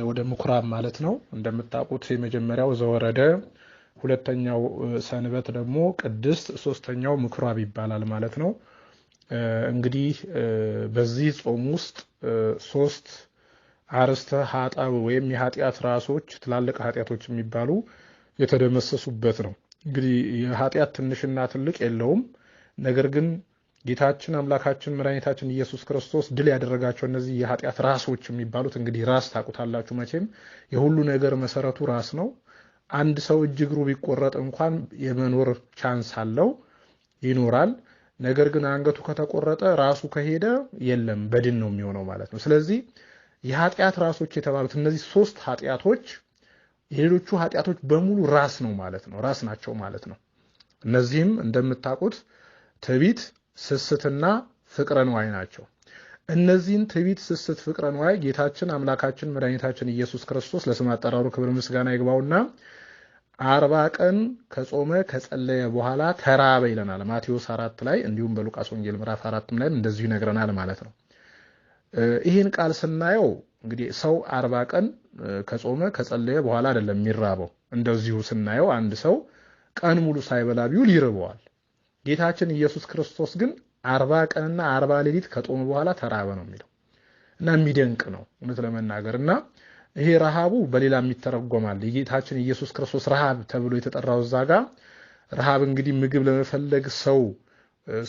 ወደ ምኩራብ ማለት ነው። እንደምታውቁት የመጀመሪያው ዘወረደ፣ ሁለተኛው ሰንበት ደግሞ ቅድስት፣ ሶስተኛው ምኩራብ ይባላል ማለት ነው። እንግዲህ በዚህ ጾም ውስጥ ሶስት አርስተ ኃጣው ወይም የኃጢአት ራሶች ትላልቅ ኃጢአቶች የሚባሉ የተደመሰሱበት ነው። እንግዲህ የኃጢአት ትንሽና ትልቅ የለውም። ነገር ግን ጌታችን አምላካችን መድኃኒታችን ኢየሱስ ክርስቶስ ድል ያደረጋቸው እነዚህ የኃጢአት ራሶች የሚባሉት እንግዲህ ራስ ታውቁታላችሁ መቼም የሁሉ ነገር መሰረቱ ራስ ነው። አንድ ሰው እጅ እግሩ ቢቆረጥ እንኳን የመኖር ቻንስ አለው፣ ይኖራል። ነገር ግን አንገቱ ከተቆረጠ ራሱ ከሄደ የለም በድን ነው የሚሆነው ማለት ነው። ስለዚህ የኃጢአት ራሶች የተባሉት እነዚህ ሶስት ኃጢአቶች የሌሎቹ ኃጢአቶች በሙሉ ራስ ነው ማለት ነው፣ ራስ ናቸው ማለት ነው። እነዚህም እንደምታውቁት ትዕቢት፣ ስስትና ፍቅረ ንዋይ ናቸው። እነዚህን ትዕቢት፣ ስስት፣ ፍቅረ ንዋይ ጌታችን አምላካችን መድኃኒታችን ኢየሱስ ክርስቶስ ለስም አጠራሩ ክብር ምስጋና ይግባውና 40 ቀን ከጾመ ከጸለየ በኋላ ተራበ ይለናል ማቴዎስ 4 ላይ፣ እንዲሁም በሉቃስ ወንጌል ምዕራፍ 4 ላይ እንደዚሁ ይነግረናል ማለት ነው። ይህን ቃል ስናየው እንግዲህ ሰው 40 ቀን ከጾመ ከጸለየ በኋላ አይደለም የሚራበው። እንደዚሁ ስናየው አንድ ሰው ቀን ሙሉ ሳይበላ ቢውል ይርበዋል። ጌታችን ኢየሱስ ክርስቶስ ግን 40 ቀንና 40 ሌሊት ከጾመ በኋላ ተራበ ነው የሚለው እና የሚደንቅ ነው እውነት ለመናገር። እና ይሄ ረሃቡ በሌላም ይተረጎማል። የጌታችን ኢየሱስ ክርስቶስ ረሃብ ተብሎ የተጠራው እዛ ጋር ረሃብ እንግዲህ ምግብ ለመፈለግ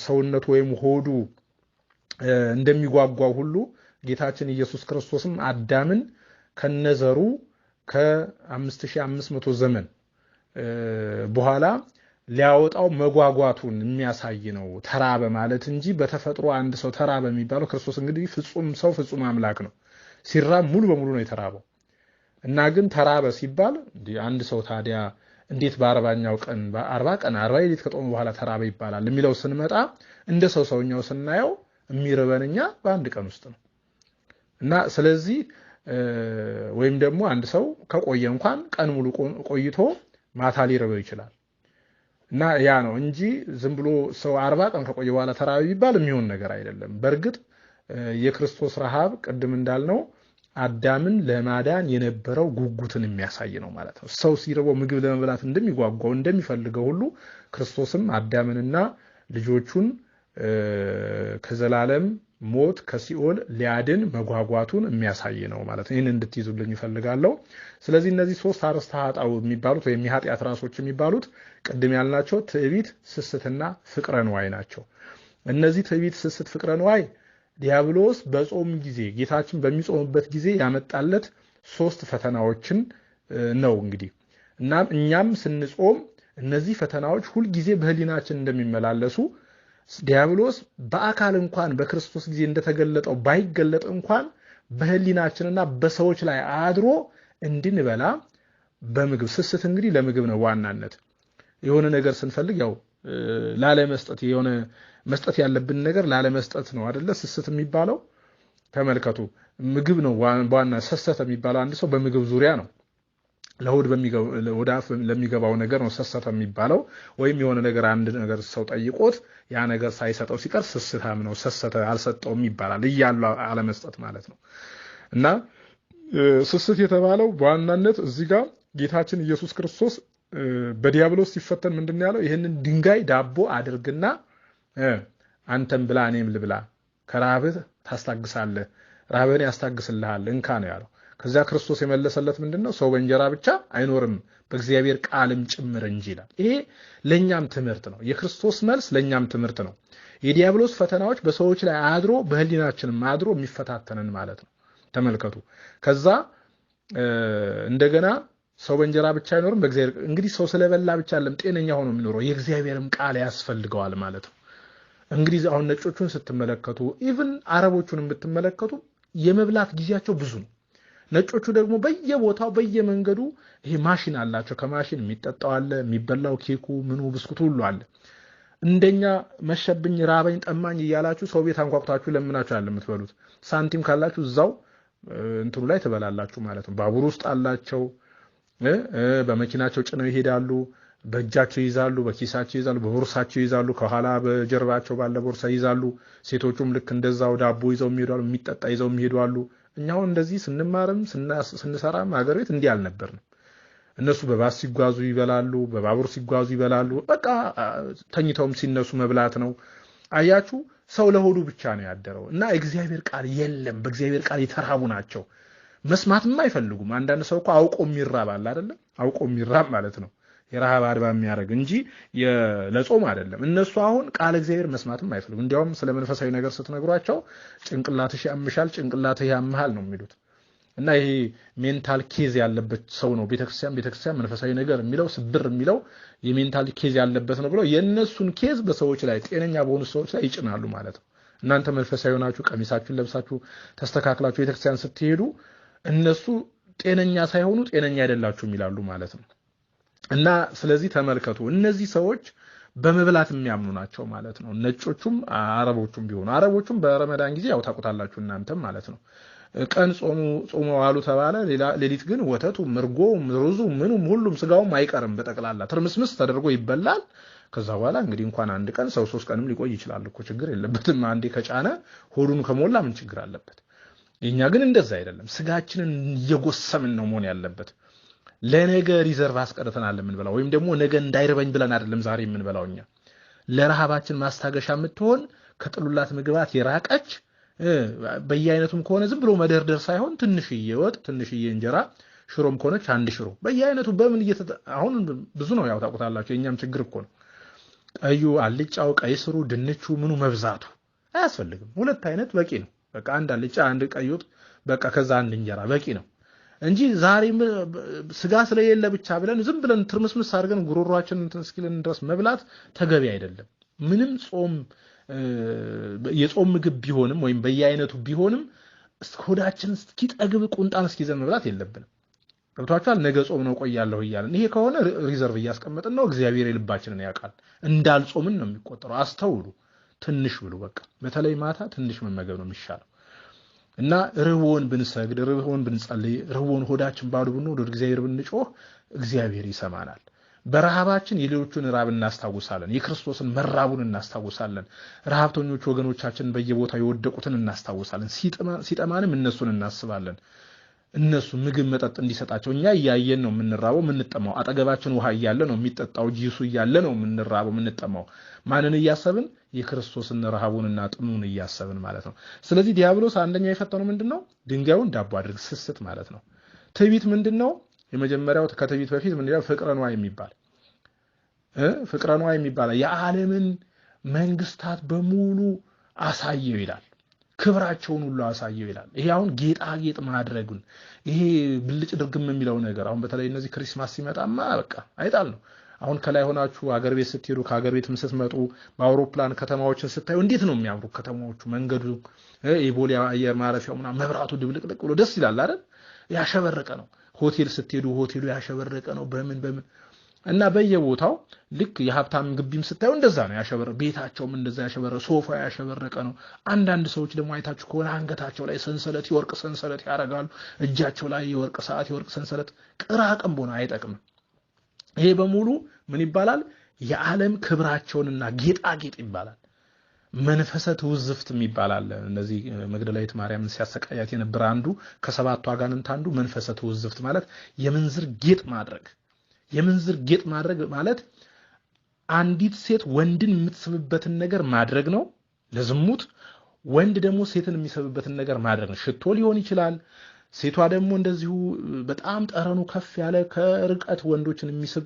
ሰውነቱ ወይም ሆዱ እንደሚጓጓው ሁሉ ጌታችን ኢየሱስ ክርስቶስም አዳምን ከነዘሩ ከ5500 ዘመን በኋላ ሊያወጣው መጓጓቱን የሚያሳይ ነው ተራበ ማለት እንጂ በተፈጥሮ አንድ ሰው ተራበ የሚባለው ክርስቶስ እንግዲህ ፍጹም ሰው ፍጹም አምላክ ነው። ሲራብ ሙሉ በሙሉ ነው የተራበው እና ግን ተራበ ሲባል አንድ ሰው ታዲያ እንዴት በ40ኛው ቀን በ40 ቀን 40 ሌሊት ከጾመ በኋላ ተራበ ይባላል የሚለው ስንመጣ እንደ ሰውኛው ስናየው የሚርበንኛ በአንድ ቀን ውስጥ ነው እና ስለዚህ ወይም ደግሞ አንድ ሰው ከቆየ እንኳን ቀን ሙሉ ቆይቶ ማታ ሊርበው ይችላል እና ያ ነው እንጂ ዝም ብሎ ሰው 40 ቀን ከቆየ በኋላ ተራበ ቢባል የሚሆን ነገር አይደለም። በእርግጥ የክርስቶስ ረሃብ ቅድም እንዳልነው አዳምን ለማዳን የነበረው ጉጉትን የሚያሳይ ነው ማለት ነው። ሰው ሲርበው ምግብ ለመብላት እንደሚጓጓው እንደሚፈልገው ሁሉ ክርስቶስም አዳምንና ልጆቹን ከዘላለም ሞት ከሲኦል ሊያድን መጓጓቱን የሚያሳይ ነው ማለት ነው። ይህን እንድትይዙልኝ ይፈልጋለሁ። ስለዚህ እነዚህ ሶስት አርስተ ኃጣው የሚባሉት ወይም የኃጢአት ራሶች የሚባሉት ቅድም ያልናቸው ትዕቢት፣ ስስትና ፍቅረ ንዋይ ናቸው። እነዚህ ትዕቢት፣ ስስት፣ ፍቅረ ንዋይ ዲያብሎስ በጾም ጊዜ ጌታችን በሚጾምበት ጊዜ ያመጣለት ሶስት ፈተናዎችን ነው እንግዲህ እና እኛም ስንጾም እነዚህ ፈተናዎች ሁል ጊዜ በህሊናችን እንደሚመላለሱ ዲያብሎስ በአካል እንኳን በክርስቶስ ጊዜ እንደተገለጠው ባይገለጥ እንኳን በህሊናችንና በሰዎች ላይ አድሮ እንድንበላ በምግብ ስስት እንግዲህ ለምግብ ነው ዋናነት። የሆነ ነገር ስንፈልግ ያው ላለ መስጠት የሆነ መስጠት ያለብን ነገር ላለ መስጠት ነው አይደለ ስስት የሚባለው። ተመልከቱ ምግብ ነው ዋና ሰሰተ የሚባለው አንድ ሰው በምግብ ዙሪያ ነው ለሆድ ወደ አፍ ለሚገባው ነገር ነው ሰሰተ የሚባለው። ወይም የሆነ ነገር አንድ ነገር ሰው ጠይቆት ያ ነገር ሳይሰጠው ሲቀር ስስታም ነው ሰሰተ አልሰጠውም ይባላል እያሉ አለመስጠት ማለት ነው። እና ስስት የተባለው በዋናነት እዚህ ጋር ጌታችን ኢየሱስ ክርስቶስ በዲያብሎስ ሲፈተን ምንድነው ያለው? ይሄንን ድንጋይ ዳቦ አድርግና አንተም ብላ እኔም ልብላ፣ ከራብህ ታስታግሳለህ፣ ራብህን ያስታግስልሃል እንካ ነው ያለው። ከዛ ክርስቶስ የመለሰለት ምንድነው? ሰው በእንጀራ ብቻ አይኖርም በእግዚአብሔር ቃልም ጭምር እንጂ ይላል። ይሄ ለኛም ትምህርት ነው። የክርስቶስ መልስ ለኛም ትምህርት ነው። የዲያብሎስ ፈተናዎች በሰዎች ላይ አድሮ በህሊናችንም አድሮ የሚፈታተነን ማለት ነው። ተመልከቱ። ከዛ እንደገና ሰው በእንጀራ ብቻ አይኖርም በእግዚአብሔር እንግዲህ ሰው ስለበላ ብቻ አይደለም ጤነኛ ሆኖ የሚኖረው የእግዚአብሔርም ቃል ያስፈልገዋል ማለት ነው። እንግዲህ አሁን ነጮቹን ስትመለከቱ ኢቭን አረቦቹን ብትመለከቱ የመብላት ጊዜያቸው ብዙ ነው። ነጮቹ ደግሞ በየቦታው በየመንገዱ ይሄ ማሽን አላቸው። ከማሽን የሚጠጣው አለ፣ የሚበላው ኬኩ ምኑ ብስኩቱ ሁሉ አለ። እንደኛ መሸብኝ ራበኝ ጠማኝ እያላችሁ ሰው ቤት አንኳኩታችሁ ለምናችሁ አለ የምትበሉት። ሳንቲም ካላችሁ እዛው እንትኑ ላይ ትበላላችሁ ማለት ነው። ባቡር ውስጥ አላቸው፣ በመኪናቸው ጭነው ይሄዳሉ፣ በእጃቸው ይዛሉ፣ በኪሳቸው ይዛሉ፣ በቦርሳቸው ይዛሉ፣ ከኋላ በጀርባቸው ባለ ቦርሳ ይዛሉ። ሴቶቹም ልክ እንደዛው ዳቦ ይዘው የሚሄዱ አሉ፣ የሚጠጣ ይዘው የሚሄዱ አሉ። እኛው እንደዚህ ስንማርም ስንሰራም ሀገር ቤት እንዲህ አልነበርንም። እነሱ በባስ ሲጓዙ ይበላሉ፣ በባቡር ሲጓዙ ይበላሉ። በቃ ተኝተውም ሲነሱ መብላት ነው። አያችሁ ሰው ለሆዱ ብቻ ነው ያደረው እና እግዚአብሔር ቃል የለም። በእግዚአብሔር ቃል የተራቡ ናቸው። መስማትም አይፈልጉም። አንዳንድ ሰው እኮ አውቆ የሚራብ አለ አይደል? አውቆ የሚራብ ማለት ነው የረሃብ አድባ የሚያደርግ እንጂ ለጾም አይደለም። እነሱ አሁን ቃል እግዚአብሔር መስማትም አይፈልጉም። እንዲያውም ስለ መንፈሳዊ ነገር ስትነግሯቸው ጭንቅላትሽ ያምሻል፣ ጭንቅላትህ ያምሃል ነው የሚሉት። እና ይሄ ሜንታል ኬዝ ያለበት ሰው ነው ቤተክርስቲያን መንፈሳዊ ነገር የሚለው ስብር የሚለው የሜንታል ኬዝ ያለበት ነው ብሎ የነሱን ኬዝ በሰዎች ላይ ጤነኛ በሆኑ ሰዎች ላይ ይጭናሉ ማለት ነው። እናንተ መንፈሳዊ ሆናችሁ ቀሚሳችሁን ለብሳችሁ ተስተካክላችሁ ቤተክርስቲያን ስትሄዱ እነሱ ጤነኛ ሳይሆኑ ጤነኛ አይደላችሁም ይላሉ ማለት ነው። እና ስለዚህ ተመልከቱ እነዚህ ሰዎች በመብላት የሚያምኑ ናቸው ማለት ነው። ነጮቹም አረቦቹም ቢሆኑ አረቦቹም በረመዳን ጊዜ ያው ታውቁታላችሁ እናንተም ማለት ነው። ቀን ጾሙ ዋሉ ተባለ፣ ሌሊት ግን ወተቱ፣ ምርጎ፣ ሩዙ፣ ምኑም ሁሉም ስጋውም አይቀርም በጠቅላላ ትርምስምስ ተደርጎ ይበላል። ከዛ በኋላ እንግዲህ እንኳን አንድ ቀን ሰው 3 ቀንም ሊቆይ ይችላል እኮ ችግር የለበትም። አንዴ ከጫነ ሆዱን ከሞላ ምን ችግር አለበት? የኛ ግን እንደዛ አይደለም። ስጋችንን እየጎሰምን ነው መሆን ያለበት። ለነገ ሪዘርቭ አስቀርተናል የምንበላው ወይም ደግሞ ነገ እንዳይርበኝ ብለን አይደለም ዛሬ የምንበላው። እኛ ለረሃባችን ማስታገሻ የምትሆን ከጥሉላት ምግባት የራቀች በየአይነቱም ከሆነ ዝም ብሎ መደርደር ሳይሆን ትንሽዬ ወጥ፣ ትንሽዬ እንጀራ፣ ሽሮም ከሆነች አንድ ሽሮ በየአይነቱ በምን አሁን ብዙ ነው ያው ታውቁታላችሁ። የኛም ችግር እኮ ነው ቀዩ፣ አልጫው፣ ቀይ ስሩ፣ ድንቹ ምኑ መብዛቱ አያስፈልግም። 2 አይነት በቂ ነው። በቃ አንድ አልጫ፣ አንድ ቀይ ወጥ በቃ ከዛ አንድ እንጀራ በቂ ነው እንጂ ዛሬ ስጋ ስለሌለ ብቻ ብለን ዝም ብለን ትርምስምስ አድርገን ጉሮሯችንን እንትን እስኪልን ድረስ መብላት ተገቢ አይደለም። ምንም ጾም የጾም ምግብ ቢሆንም ወይም በየአይነቱ ቢሆንም ሆዳችን እስኪጠግብ ቁንጣን እስኪዘን መብላት የለብንም። ገብቷችኋል? ነገ ጾም ነው ቆያለሁ እያልን ይሄ ከሆነ ሪዘርቭ እያስቀመጥን ነው። እግዚአብሔር የልባችንን ያውቃል። እንዳልጾምን ነው የሚቆጠረው። አስተውሉ። ትንሽ ብሉ። በቃ በተለይ ማታ ትንሽ መመገብ ነው የሚሻለው። እና ርቦን ብንሰግድ፣ ርቦን ብንጸልይ፣ ርቦን ሆዳችን ባዶ ብንሆን ወደ እግዚአብሔር ብንጮህ እግዚአብሔር ይሰማናል። በረሃባችን የሌሎቹን ራብ እናስታውሳለን። የክርስቶስን መራቡን እናስታውሳለን። ረሃብተኞች ወገኖቻችን በየቦታው የወደቁትን እናስታውሳለን። ሲጠማንም እነሱን እናስባለን። እነሱ ምግብ መጠጥ እንዲሰጣቸው እኛ እያየን ነው የምንራበው የምንጠማው። አጠገባችን ውሃ እያለ ነው የሚጠጣው፣ ጂሱ እያለ ነው የምንራበው የምንጠማው። ማንን እያሰብን? የክርስቶስን ረሃቡንና ጥሙን እያሰብን ማለት ነው። ስለዚህ ዲያብሎስ አንደኛ የፈተነው ምንድነው? ድንጋዩን ዳቦ አድርግ፣ ስስት ማለት ነው። ትዕቢት ምንድነው? የመጀመሪያው ከትዕቢት በፊት ምንድነው? ፍቅረ ነዋይ የሚባል የዓለምን መንግስታት በሙሉ አሳየው ይላል። ክብራቸውን ሁሉ አሳየው ይላል። ይሄ አሁን ጌጣጌጥ ማድረጉን ይሄ ብልጭ ድርግም የሚለው ነገር አሁን በተለይ እነዚህ ክሪስማስ ሲመጣማ በቃ አይጣል ነው። አሁን ከላይ ሆናችሁ አገር ቤት ስትሄዱ ከአገር ቤትም ስትመጡ በአውሮፕላን ከተማዎችን ስታዩ እንዴት ነው የሚያምሩ ከተማዎቹ፣ መንገዱ፣ የቦሌ አየር ማረፊያው ምናምን መብራቱ ድብልቅልቅ ብሎ ደስ ይላል አይደል? ያሸበረቀ ነው። ሆቴል ስትሄዱ ሆቴሉ ያሸበረቀ ነው። በምን እና በየቦታው ልክ የሀብታም ግቢም ስታዩ እንደዛ ነው ያሸበረ፣ ቤታቸውም እንደዛ ያሸበረ፣ ሶፋ ያሸበረቀ ነው። አንዳንድ ሰዎች ደግሞ አይታችሁ ከሆነ አንገታቸው ላይ ሰንሰለት፣ የወርቅ ሰንሰለት ያደርጋሉ። እጃቸው ላይ የወርቅ ሰዓት፣ የወርቅ ሰንሰለት ቅራቅም ቦና አይጠቅምም። ይሄ በሙሉ ምን ይባላል? የዓለም ክብራቸውንና ጌጣጌጥ ይባላል። መንፈሰ ትውዝፍት ይባላል። እነዚህ መግደላዊት ማርያምን ሲያሰቃያት የነበረ አንዱ ከሰባቱ አጋንንት አንዱ መንፈሰ ትውዝፍት ማለት የምንዝር ጌጥ ማድረግ። የምንዝር ጌጥ ማድረግ ማለት አንዲት ሴት ወንድን የምትስብበትን ነገር ማድረግ ነው ለዝሙት። ወንድ ደግሞ ሴትን የሚስብበትን ነገር ማድረግ ነው። ሽቶ ሊሆን ይችላል። ሴቷ ደግሞ እንደዚሁ በጣም ጠረኑ ከፍ ያለ ከርቀት ወንዶችን የሚስብ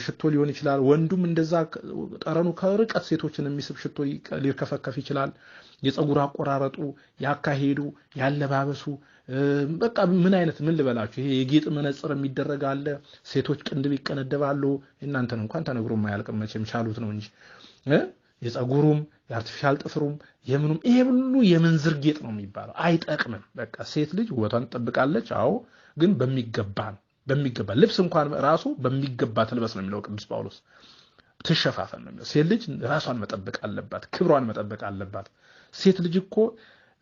ሽቶ ሊሆን ይችላል። ወንዱም እንደዛ ጠረኑ ከርቀት ሴቶችን የሚስብ ሽቶ ሊርከፈከፍ ይችላል። የፀጉር አቆራረጡ፣ ያካሄዱ፣ ያለባበሱ በቃ ምን ልበላችሁ ይሄ የጌጥ መነጽር የሚደረግ አለ። ሴቶች ቅንድብ ይቀነደባሉ። እናንተን እንኳን ተነግሮ የማያልቅም መቼም ቻሉት ነው እንጂ የፀጉሩም የአርቲፊሻል ጥፍሩም የምኑም ይሄ ሁሉ የምንዝር ጌጥ ነው የሚባለው። አይጠቅምም። በቃ ሴት ልጅ ውበቷን ትጠብቃለች። አዎ ግን በሚገባ ልብስ እንኳን ራሱ በሚገባ ትልበስ ነው የሚለው ቅዱስ ጳውሎስ። ትሸፋፈን ነው የሚለው። ሴት ልጅ ራሷን መጠበቅ አለባት፣ ክብሯን መጠበቅ አለባት። ሴት ልጅ እኮ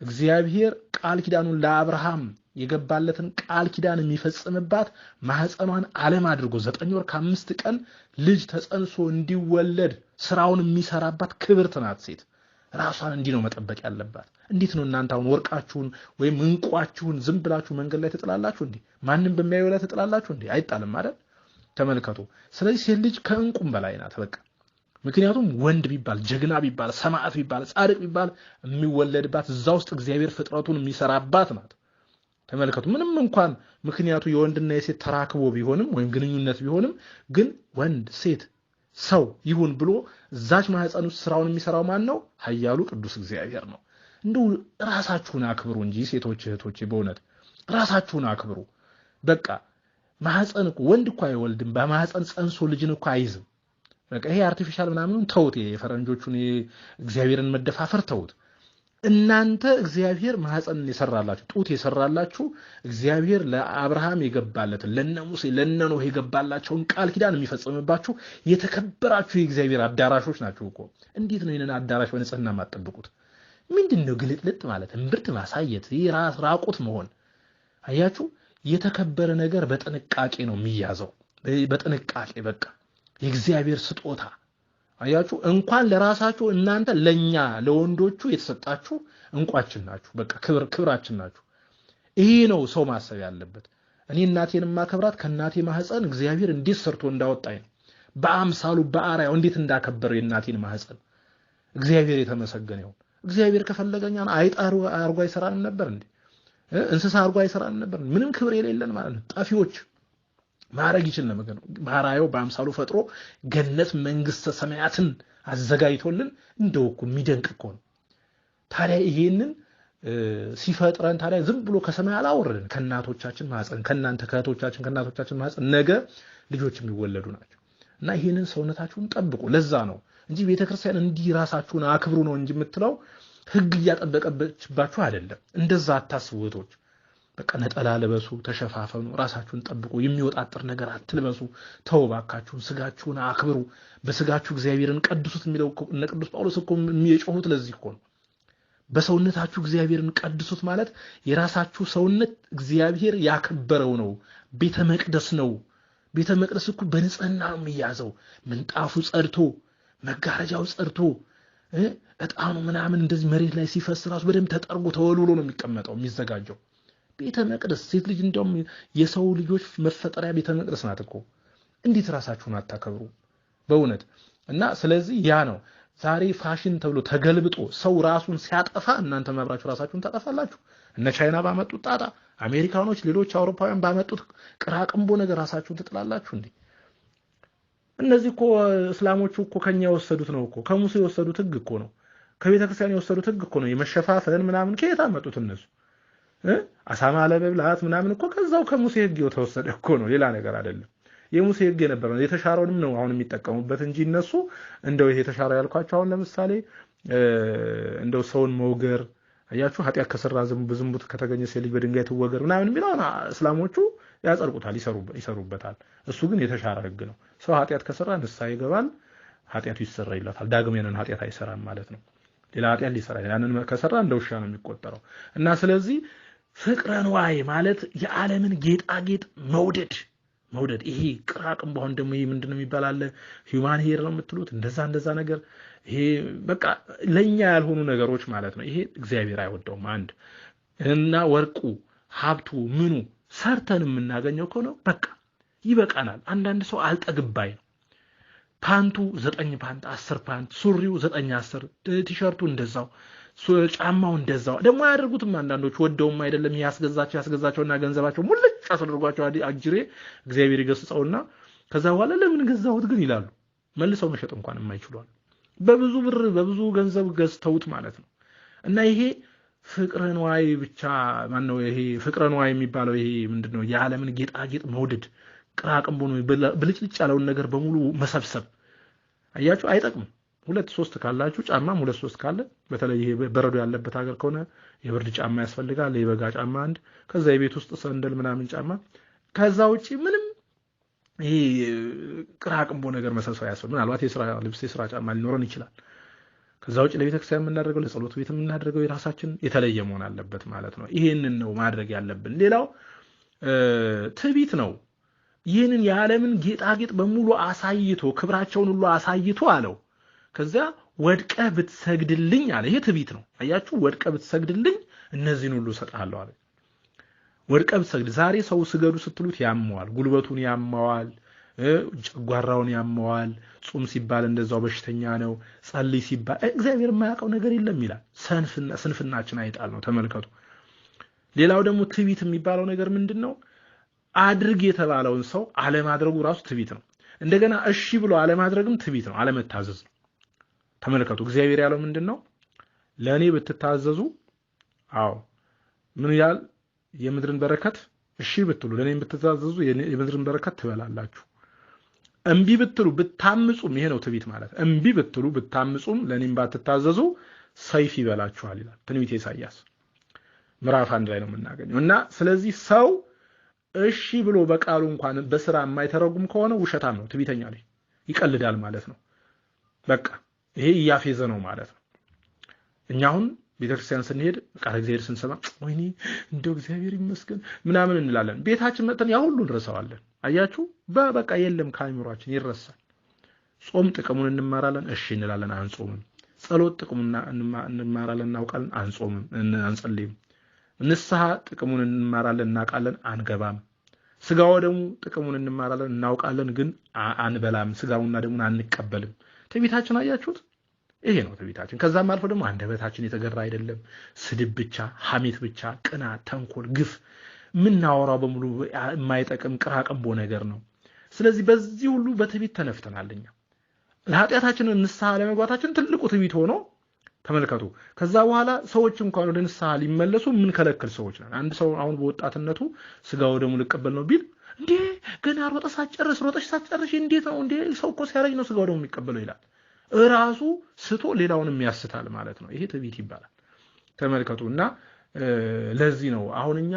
እግዚአብሔር ቃል ኪዳኑን ለአብርሃም የገባለትን ቃል ኪዳን የሚፈጽምባት ማህፀኗን ዓለም አድርጎ 9 ወር ከ5 ቀን ልጅ ተጸንሶ እንዲወለድ ስራውን የሚሰራባት ክብርት ናት ሴት። ራሷን እንዲህ ነው መጠበቅ ያለባት። እንዴት ነው እናንተ አሁን ወርቃችሁን ወይም እንቋችሁን ዝም ብላችሁ መንገድ ላይ ትጥላላችሁ እንዴ? ማንንም በሚያየው ላይ ትጥላላችሁ እንዴ? አይጣልም አይደል? ተመልከቱ። ስለዚህ ሴት ልጅ ከእንቁም በላይ ናት በቃ። ምክንያቱም ወንድ ቢባል ጀግና ቢባል ሰማዕት ቢባል ጻድቅ ቢባል የሚወለድባት እዛ ውስጥ እግዚአብሔር ፍጥረቱን የሚሰራባት ናት። ተመልከቱ። ምንም እንኳን ምክንያቱ የወንድና የሴት ተራክቦ ቢሆንም ወይም ግንኙነት ቢሆንም ግን ወንድ ሴት ሰው ይሁን ብሎ እዛች ማህፀን ውስጥ ስራውን የሚሰራው ማን ነው? ኃያሉ ቅዱስ እግዚአብሔር ነው። እንደው ራሳችሁን አክብሩ እንጂ ሴቶች እህቶቼ፣ በእውነት ራሳችሁን አክብሩ። በቃ ማህፀን እኮ ወንድ እኮ አይወልድም፣ በማህፀን ጸንሶ ልጅን እኮ አይዝም። በቃ ይሄ አርቲፊሻል ምናምኑን ተውት፣ የፈረንጆቹን እግዚአብሔርን መደፋፈር ተውት። እናንተ እግዚአብሔር ማህፀንን የሰራላችሁ ጡት የሰራላችሁ እግዚአብሔር ለአብርሃም የገባለትን ለነሙሴ ለነኖህ የገባላቸውን ቃል ኪዳን የሚፈጽምባችሁ የተከበራችሁ የእግዚአብሔር አዳራሾች ናችሁ እኮ። እንዴት ነው ይሄንን አዳራሽ በንጽህና ማጠብቁት? ምንድነው ግልጥልጥ ማለት? እምብርት ማሳየት፣ ይራስ ራቁት መሆን። አያችሁ፣ የተከበረ ነገር በጥንቃቄ ነው የሚያዘው። በጥንቃቄ በቃ የእግዚአብሔር ስጦታ። አያችሁ፣ እንኳን ለራሳችሁ እናንተ ለኛ ለወንዶቹ የተሰጣችሁ እንቋችን ናችሁ። በቃ ክብራችን ናችሁ። ይሄ ነው ሰው ማሰብ ያለበት። እኔ እናቴን ማከብራት ከእናቴ ማህፀን እግዚአብሔር እንዴት ሰርቶ እንዳወጣኝ ነው። በአምሳሉ በአርአያው እንዴት እንዳከበረው የእናቴን ማህፀን እግዚአብሔር የተመሰገነ ይሁን። እግዚአብሔር ከፈለገኛን አይጣሩ አርጓ ይሰራን ነበር እንዴ? እንስሳ አርጓ ይሰራን ነበር? ምንም ክብር የሌለን ማለት ነው። ጣፊዎች ማረግ ይችል ነበር። በአርአያው በአምሳሉ ፈጥሮ ገነት መንግስተ ሰማያትን አዘጋጅቶልን እንደው እኮ የሚደንቅ እኮ ነው። ታዲያ ይሄንን ሲፈጥረን ታዲያ ዝም ብሎ ከሰማይ አላወረደን። ከእናቶቻችን ማህፀን ከእናንተ ከእህቶቻችን ከእናቶቻችን ማህፀን ነገ ልጆች የሚወለዱ ናቸው። እና ይሄንን ሰውነታችሁን ጠብቁ። ለዛ ነው እንጂ ቤተክርስቲያን እንዲህ ራሳችሁን አክብሩ ነው እንጂ የምትለው ህግ እያጠበቀችባችሁ አይደለም። እንደዛ አታስቡ እህቶች። በቃ ነጠላ ልበሱ፣ ተሸፋፈኑ፣ ራሳችሁን ጠብቁ፣ የሚወጣጥር ነገር አትልበሱ። ተውባካችሁን ስጋችሁን አክብሩ፣ በስጋችሁ እግዚአብሔርን ቀድሱት የሚለው እነ ቅዱስ ጳውሎስ እኮ የሚጮሁት ለዚህ እኮ ነው። በሰውነታችሁ እግዚአብሔርን ቀድሱት ማለት የራሳችሁ ሰውነት እግዚአብሔር ያከበረው ነው። ቤተ መቅደስ ነው። ቤተ መቅደስ እኮ በንጽህና ነው የሚያዘው። ምንጣፉ ጸድቶ፣ መጋረጃው ጸድቶ፣ እጣኑ ምናምን እንደዚህ መሬት ላይ ሲፈስ ራሱ በደንብ ተጠርጎ ተወልውሎ ነው የሚቀመጠው የሚዘጋጀው። ቤተ መቅደስ ሴት ልጅ እንደውም የሰው ልጆች መፈጠሪያ ቤተ መቅደስ ናት እኮ። እንዴት ራሳችሁን አታከብሩ በእውነት? እና ስለዚህ ያ ነው ዛሬ ፋሽን ተብሎ ተገልብጦ ሰው ራሱን ሲያጠፋ እናንተ ማብራችሁ ራሳችሁን ታጠፋላችሁ። እነ ቻይና ባመጡት ጣጣ፣ አሜሪካኖች፣ ሌሎች አውሮፓውያን ባመጡት ቅራቅንቦ ነገር ራሳችሁን ትጥላላችሁ እንዴ? እነዚህ እኮ እስላሞቹ እኮ ከኛ የወሰዱት ነው እኮ። ከሙሴ የወሰዱት ህግ እኮ ነው። ከቤተክርስቲያን የወሰዱት ህግ እኮ ነው። የመሸፋፈን ምናምን ከየት አመጡት እነሱ? አሳማ ለመብላት ምናምን እኮ ከዛው ከሙሴ ህግ የተወሰደ እኮ ነው። ሌላ ነገር አይደለም። የሙሴ ህግ የነበረው የተሻረውንም ነው አሁን የሚጠቀሙበት እንጂ እነሱ እንደው ይሄ የተሻረው ያልኳቸው አሁን ለምሳሌ እንደው ሰውን መውገር አያችሁ፣ ኃጢአት ከሰራ ዝምቡት ከተገኘ ሴት ልጅ በድንጋይ ትወገር ምናምን የሚለውን እስላሞቹ ያጸድቁታል፣ ይሰሩበታል። እሱ ግን የተሻረ ህግ ነው። ሰው ኃጢአት ከሰራ ንስሐ ይገባል፣ ኃጢአቱ ይሰረይለታል። ዳግም ያንን ኃጢአት አይሰራም ማለት ነው። ሌላ ኃጢአት ሊሰራ ያንን ከሰራ እንደ ውሻ ነው የሚቆጠረው። እና ስለዚህ ፍቅረ ንዋይ ማለት የዓለምን ጌጣጌጥ መውደድ ይሄ ቅራቅም በሆን ደግሞ ይሄ ምንድነው የሚባል ሂዩማን ሄር ነው የምትሉት እንደዛ ነገር ይሄ በቃ ለኛ ያልሆኑ ነገሮች ማለት ነው። ይሄ እግዚአብሔር አይወደውም። አንድ እና ወርቁ ሀብቱ ምኑ ሰርተን የምናገኘው ከሆነ በቃ ይበቃናል። አንዳንድ ሰው አልጠግባይ ነው። ፓንቱ 9 ፓንት 10 ፓንት፣ ሱሪው 9 10፣ ቲሸርቱ እንደዛው፣ ጫማው እንደዛው። ደግሞ ያደርጉትም አንዳንዶች ወደውም አይደለም ያስገዛቸውና ገንዘባቸው ሙልጭ አስደርጓቸው አጅሬ እግዚአብሔር ይገስጸውና ከዛ በኋላ ለምን ገዛሁት ግን ይላሉ። መልሰው መሸጥ እንኳን የማይችሉዋል። በብዙ ብር በብዙ ገንዘብ ገዝተውት ማለት ነው። እና ይሄ ፍቅረ ንዋይ ብቻ ማነው? ይሄ ፍቅረ ንዋይ የሚባለው ይሄ ምንድነው? የዓለምን ጌጣጌጥ መውደድ፣ ቅራቅንቦ ነው ብልጭልጭ ያለውን ነገር በሙሉ መሰብሰብ። አያችሁ አይጠቅምም። 2-3 ካላችሁ ጫማም 2-3 ካለ በተለይ ይሄ በረዶ ያለበት ሀገር ከሆነ የብርድ ጫማ ያስፈልጋል። የበጋ ጫማ አንድ፣ ከዛ የቤት ውስጥ ሰንደል ምናምን ጫማ። ከዛ ውጪ ምንም ይሄ ቅራቅንቦ ነገር መሰብሰብ ያስፈልጋል። ምናልባት የሥራ ልብስ የሥራ ጫማ ሊኖረን ይችላል። ከዛ ውጪ ለቤተክርስቲያን የምናደርገው ለጸሎት ቤት የምናደርገው የራሳችን የተለየ መሆን አለበት ማለት ነው። ይሄንን ነው ማድረግ ያለብን። ሌላው ትዕቢት ነው። ይህንን የዓለምን ጌጣጌጥ በሙሉ አሳይቶ ክብራቸውን ሁሉ አሳይቶ አለው። ከዛ ወድቀ ብትሰግድልኝ አለ። ይሄ ትዕቢት ነው። አያችሁ ወድቀ ብትሰግድልኝ እነዚህን ሁሉ እሰጥሃለሁ አለ። ወድቀ ብትሰግድ ዛሬ ሰው ስገዱ ስትሉት ያመዋል፣ ጉልበቱን ያመዋል፣ ጨጓራውን ያመዋል። ጾም ሲባል እንደዛው በሽተኛ ነው። ጸልይ ሲባል እግዚአብሔር የማያውቀው ነገር የለም ይላል። ስንፍናችን አይጣል ነው። ተመልከቱ። ሌላው ደግሞ ትዕቢት የሚባለው ነገር ምንድነው? አድርግ የተባለውን ሰው አለማድረጉ ራሱ ትዕቢት ነው። እንደገና እሺ ብሎ አለማድረግም ትዕቢት ነው፣ አለመታዘዝ ነው። ተመልከቱ። እግዚአብሔር ያለው ምንድነው? ለኔ ብትታዘዙ ምን ይላል? የምድርን በረከት እሺ ብትሉ ለኔ ብትታዘዙ የምድርን በረከት ትበላላችሁ። እምቢ ብትሉ ብታምጹም፣ ይሄ ነው ትዕቢት ማለት። እምቢ ብትሉ ብታምጹም ለኔም ባትታዘዙ ሰይፍ ይበላችኋል ይላል ትንቢተ ኢሳይያስ ምዕራፍ 1 ላይ ነው የምናገኘው። እና ስለዚህ ሰው እሺ ብሎ በቃሉ እንኳን በስራ የማይተረጉም ከሆነ ውሸታም ነው፣ ትዕቢተኛ ነው፣ ይቀልዳል ማለት ነው። በቃ ይሄ እያፌዘ ነው ማለት ነው። እኛ አሁን ቤተክርስቲያን ስንሄድ ቃል እግዚአብሔር ስንሰማ ወይኔ እንደው እግዚአብሔር ይመስገን ምናምን እንላለን። ቤታችን መጥተን ያ ሁሉ እንረሳዋለን። አያችሁ በቃ የለም ከአእምሯችን ይረሳል። ጾም ጥቅሙን እንማራለን፣ እሺ እንላለን፣ አንጾምም። ጸሎት ጥቅሙን እንማራለን፣ እናውቃለን፣ አንጾምም፣ አንጸልይም። ንስሐ ጥቅሙን እንማራለን፣ እናውቃለን፣ አንገባም። ስጋው ደግሞ ጥቅሙን እንማራለን፣ እናውቃለን፣ ግን አንበላም። ስጋውና ደግሞ አንቀበልም። ትዕቢታችን አያችሁት? ይሄ ነው ትዕቢታችን። ከዛም አልፎ ደግሞ አንደበታችን የተገራ አይደለም። ስድብ ብቻ፣ ሐሜት ብቻ፣ ቅናት፣ ተንኮል፣ ግፍ ምናወራው በሙሉ የማይጠቅም ቅራቅንቦ ነገር ነው። ስለዚህ በዚህ ሁሉ በትዕቢት ተነፍተናልኛ። ለኃጢአታችን ንስሐ ለመግባታችን ትልቁ ትዕቢት ሆኖ ተመልከቱ። ከዛ በኋላ ሰዎች እንኳን ወደ ንስሐ ሊመለሱ ምን ከለክል ሰዎች ነን። አንድ ሰው አሁን በወጣትነቱ ስጋው ደግሞ ልቀበል ነው ቢል እንዴ ገና ሮጠሽ ሳትጨርሽ እንዴት ነው እንዴ ሰው እኮ ሲያረጅ ነው ስጋው ደግሞ የሚቀበለው ይላል። ራሱ ስቶ ሌላውንም ያስታል ማለት ነው። ይሄ ትዕቢት ይባላል። ተመልከቱና ለዚህ ነው አሁንኛ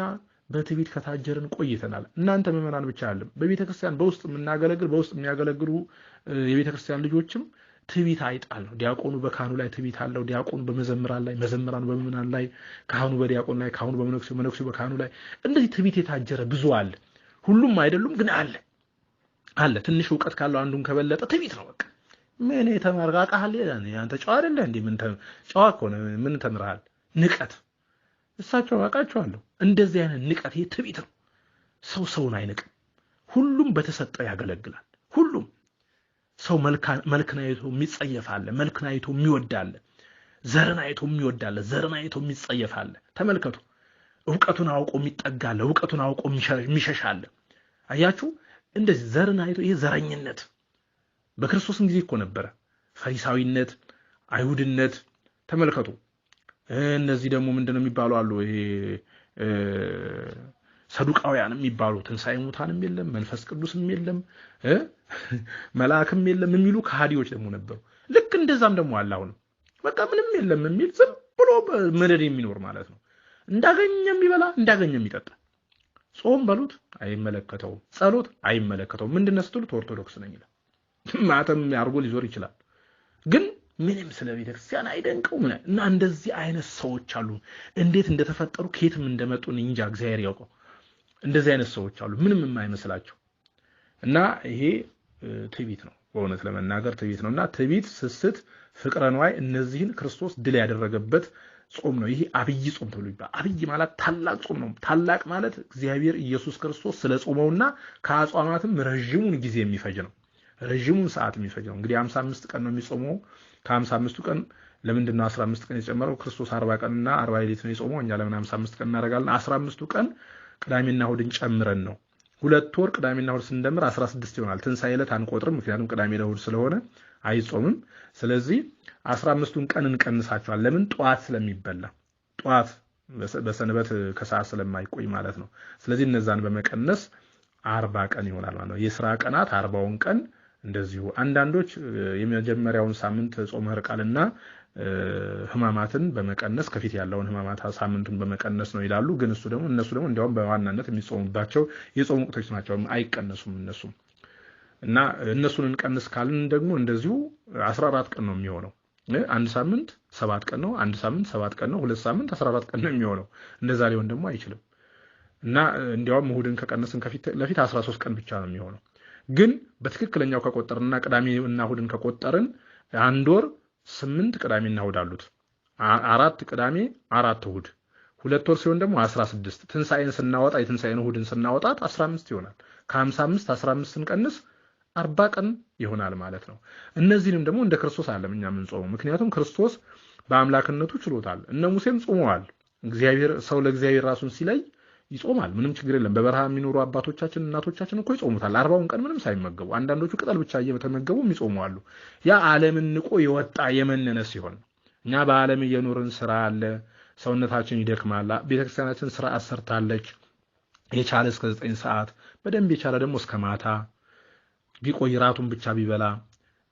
በትዕቢት ከታጀርን ቆይተናል። እናንተ ምዕመናን ብቻ አይደለም፣ በቤተክርስቲያን በውስጥ የሚያገለግሉ የቤተክርስቲያን ልጆችም ትዕቢት አይጣል ነው። ዲያቆኑ በካህኑ ላይ ትዕቢት አለው፣ ዲያቆኑ በመዘምራን ላይ፣ መዘምራኑ በምዕመናን ላይ፣ ካህኑ በዲያቆኑ ላይ፣ ካህኑ በመነኩሴው፣ መነኩሴው በካህኑ ላይ እንደዚህ ትዕቢት የታጀረ ብዙ አለ። ሁሉም አይደሉም ግን አለ። ትንሽ ዕውቀት ካለው አንዱን ከበለጠ ትዕቢት ነው። በቃ ምን የተመረቃቃል ያኔ አንተ ጨዋ አይደለ እንዴ? ምን ጨዋ እኮ ነው። ምን ተምረሃል? ንቀት። እሳቸው አውቃቸዋለሁ። እንደዚህ አይነት ንቀት ይሄ ትዕቢት ነው። ሰውን አይንቅም። ሁሉም በተሰጠው ያገለግላል። ሁሉም ሰው መልክን አይቶ የሚጸየፍ አለ፣ መልክን አይቶ የሚወድ አለ፣ ዘርን አይቶ የሚወድ አለ፣ ዘርን አይቶ የሚጸየፍ አለ። ተመልከቱ። ዕውቀቱን አውቆ የሚጠጋ አለ፣ ዕውቀቱን አውቆ የሚሸሽ አለ። አያችሁ? እንደዚህ ዘርን አይቶ ይሄ ዘረኝነት በክርስቶስም ጊዜ እኮ ነበረ። ፈሪሳዊነት፣ አይሁድነት ተመልከቱ። እነዚህ ደግሞ ምንድነው የሚባሉ አሉ? ይሄ ሰዱቃውያን የሚባሉ ትንሣኤ ሙታንም የለም መንፈስ ቅዱስም የለም መልአክም የለም የሚሉ ከሃዲዎች ደግሞ ነበሩ። ልክ እንደዛም ደግሞ አለ አሁን በቃ ምንም የለም የሚል ዝም ብሎ ምድር የሚኖር ማለት ነው። እንዳገኘ የሚበላ እንዳገኘ የሚጠጣ። ጾም በሉት አይመለከተው፣ ጸሎት አይመለከተው። ምንድነው ስትሉት ኦርቶዶክስ ነኝ ይላል። ማተም ያርጎ ሊዞር ይችላል፣ ግን ምንም ስለ ቤተክርስቲያን አይደንቀውም። እና እንደዚህ አይነት ሰዎች አሉ። እንዴት እንደተፈጠሩ ከየትም እንደመጡ እንጃ እግዚአብሔር ያውቀው። እንደዚህ አይነት ሰዎች አሉ ምንም የማይመስላቸው። እና ይሄ ትዕቢት ነው፣ በእውነት ለመናገር ትዕቢት ነውና ትዕቢት፣ ስስት፣ ፍቅረ ነዋይ እነዚህን ክርስቶስ ድል ያደረገበት ጾም ነው። ይሄ አብይ ጾም ተብሎ ይባላል። አብይ ማለት ታላቅ ጾም ነው። ታላቅ ማለት እግዚአብሔር ኢየሱስ ክርስቶስ ስለጾመውና ከአጽዋማትም ረጅሙን ጊዜ የሚፈጅ ነው። ረጅሙን ሰዓት የሚፈጅ ነው። እንግዲህ 55 ቀን ነው የሚጾመው። ከ55ቱ ቀን ለምንድን ነው 15 ቀን የጨመረው? ክርስቶስ 40 ቀንና 40 ሌሊት ነው የጾመው። እኛ ለምን 55 ቀን እናደርጋለን? 15ቱ ቀን ቅዳሜና እሑድን ጨምረን ነው። 2 ወር ቅዳሜና እሑድ ስንደምር 16 ይሆናል። ትንሣኤ ዕለት አንቆጥርም፣ ምክንያቱም ቅዳሜና እሑድ ስለሆነ አይጾምም። ስለዚህ 15ቱን ቀን እንቀንሳቸዋል። ለምን? ጠዋት ስለሚበላ፣ ጠዋት በሰንበት ከሰዓት ስለማይቆይ ማለት ነው። ስለዚህ እነዛን በመቀነስ 40 ቀን ይሆናል ማለት ነው። የሥራ ቀናት 40ውን ቀን እንደዚሁ። አንዳንዶች የመጀመሪያውን ሳምንት ጾመ ሕርቃልና ሕማማትን በመቀነስ ከፊት ያለውን ሕማማት ሳምንቱን በመቀነስ ነው ይላሉ። ግን እነሱ ደግሞ እንዲያውም በዋናነት የሚጾሙባቸው የጾም ወቅቶች ናቸው፣ አይቀነሱም እነሱ። እና እነሱን እንቀንስ ካልን ደግሞ እንደዚሁ 14 ቀን ነው የሚሆነው። አንድ ሳምንት 7 ቀን ነው፣ አንድ ሳምንት 7 ቀን ነው፣ 2 ሳምንት 14 ቀን ነው የሚሆነው። እንደዛ ሊሆን ደግሞ አይችልም። እና እንዲያውም እሑድን ከቀነስን ከፊት ለፊት 13 ቀን ብቻ ነው የሚሆነው። ግን በትክክለኛው ከቆጠርንና ቅዳሜና እሑድን ከቆጠርን 1 ወር 8 ቅዳሜና እሁድ አሉት። 4 ቅዳሜ 4 እሁድ 2 ወር ሲሆን ደግሞ 16 ትንሳኤን ስናወጣ የትንሳኤን እሁድን ስናወጣት 15 ይሆናል። ከ55 15 ስንቀንስ 40 ቀን ይሆናል ማለት ነው። እነዚህንም ደግሞ እንደ ክርስቶስ አይደለም እኛ የምንጾመው፣ ምክንያቱም ክርስቶስ በአምላክነቱ ችሎታል። እነ ሙሴም ጾመዋል። እግዚአብሔር ሰው ለእግዚአብሔር ራሱን ሲለይ ይጾማል፣ ምንም ችግር የለም። በበረሃ የሚኖሩ አባቶቻችን እናቶቻችን እኮ ይጾሙታል 40ውን ቀን ምንም ሳይመገቡ። አንዳንዶቹ ቅጠል ብቻ እየተመገቡ የሚጾሙ አሉ። ያ ዓለምን ንቆ የወጣ የመነነ ሲሆን፣ እኛ በዓለም እየኖርን ስራ አለ፣ ሰውነታችን ይደክማል። ቤተክርስቲያናችን ስራ አሰርታለች። የቻለ እስከ 9 ሰዓት በደንብ የቻለ ደግሞ እስከ ማታ ቢቆይ ራቱን ብቻ ቢበላ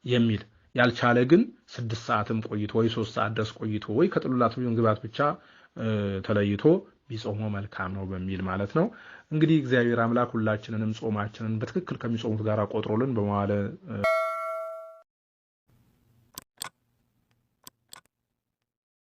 የሚል፣ ያልቻለ ግን 6 ሰዓትም ቆይቶ ወይ 3 ሰዓት ድረስ ቆይቶ ወይ ከጥሉላት ግባት ብቻ ተለይቶ ቢጾሙ መልካም ነው በሚል ማለት ነው። እንግዲህ እግዚአብሔር አምላክ ሁላችንንም ጾማችንን በትክክል ከሚጾሙት ጋር ቆጥሮልን በመዋለ